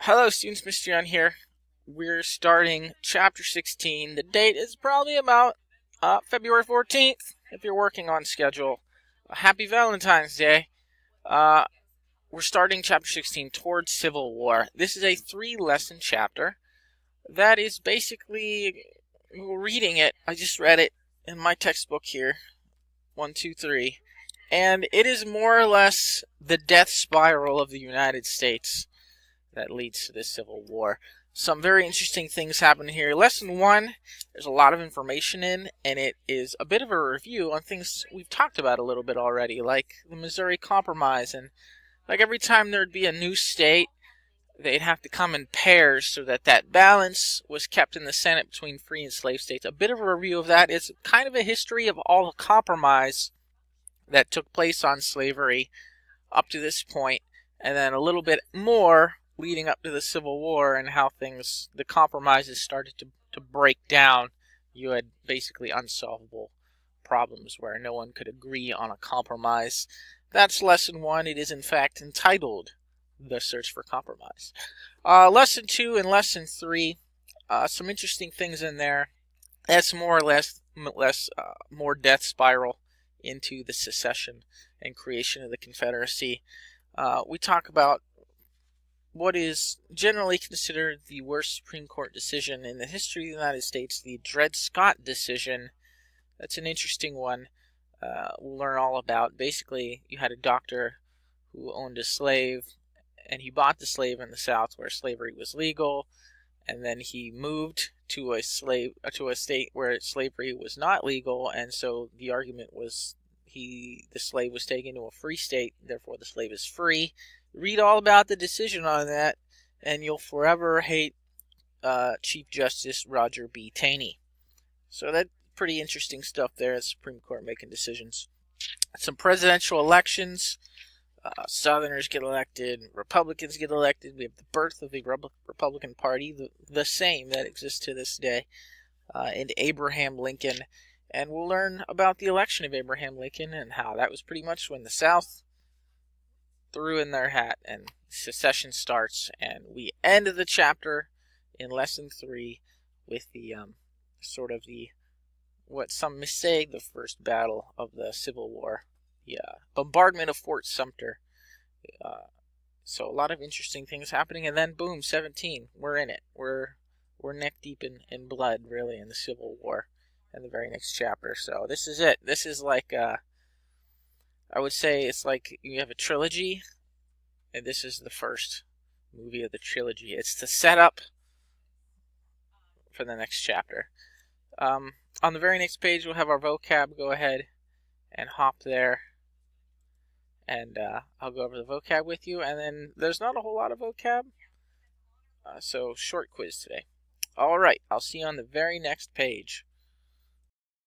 Hello students, Mr. Young here. We're starting chapter 16. The date is probably about February 14th if you're working on schedule. Happy Valentine's Day. Uh, we're starting chapter 16, Towards Civil War. This is a 3-lesson chapter that is basically, reading it, I just read it in my textbook here, 1, 2, 3, and it is more or less the death spiral of the United States that leads to this Civil War. Some very interesting things happen here. Lesson 1, there's a lot of information in, and it is a bit of a review on things we've talked about a little bit already, like the Missouri Compromise, and like every time there'd be a new state, they'd have to come in pairs so that that balance was kept in the Senate between free and slave states. A bit of a review of that is kind of a history of all the compromise that took place on slavery up to this point, and then a little bit more leading up to the Civil War and how the compromises started to break down. You had basically unsolvable problems where no one could agree on a compromise. That's lesson 1. It is in fact entitled The Search for Compromise. Lesson 2 and lesson 3, some interesting things in there. That's more or less more death spiral into the secession and creation of the Confederacy. We talk about what is generally considered the worst Supreme Court decision in the history of the United States, the Dred Scott decision. That's an interesting one. We'll learn all about. Basically, you had a doctor who owned a slave, and he bought the slave in the South where slavery was legal, and then he moved to a state where slavery was not legal, and so the argument was the slave was taken to a free state, therefore the slave is free. Read all about the decision on that, and you'll forever hate Chief Justice Roger B. Taney. So that's pretty interesting stuff there. The Supreme Court making decisions. Some presidential elections. Southerners get elected. Republicans get elected. We have the birth of the Republican Party, the same that exists to this day, and Abraham Lincoln. And we'll learn about the election of Abraham Lincoln and how that was pretty much when the South threw in their hat and secession starts. And we end the chapter in lesson 3 with the what some may say the first battle of the Civil War, the bombardment of Fort Sumter. So a lot of interesting things happening, and then boom, 17, we're in it. We're neck deep in blood, really, in the Civil War in the very next chapter. So this is it. This is like I would say it's like you have a trilogy, and this is the first movie of the trilogy. It's the setup for the next chapter. On the very next page, we'll have our vocab. Go ahead and hop there, and I'll go over the vocab with you. And then there's not a whole lot of vocab, so short quiz today. All right, I'll see you on the very next page.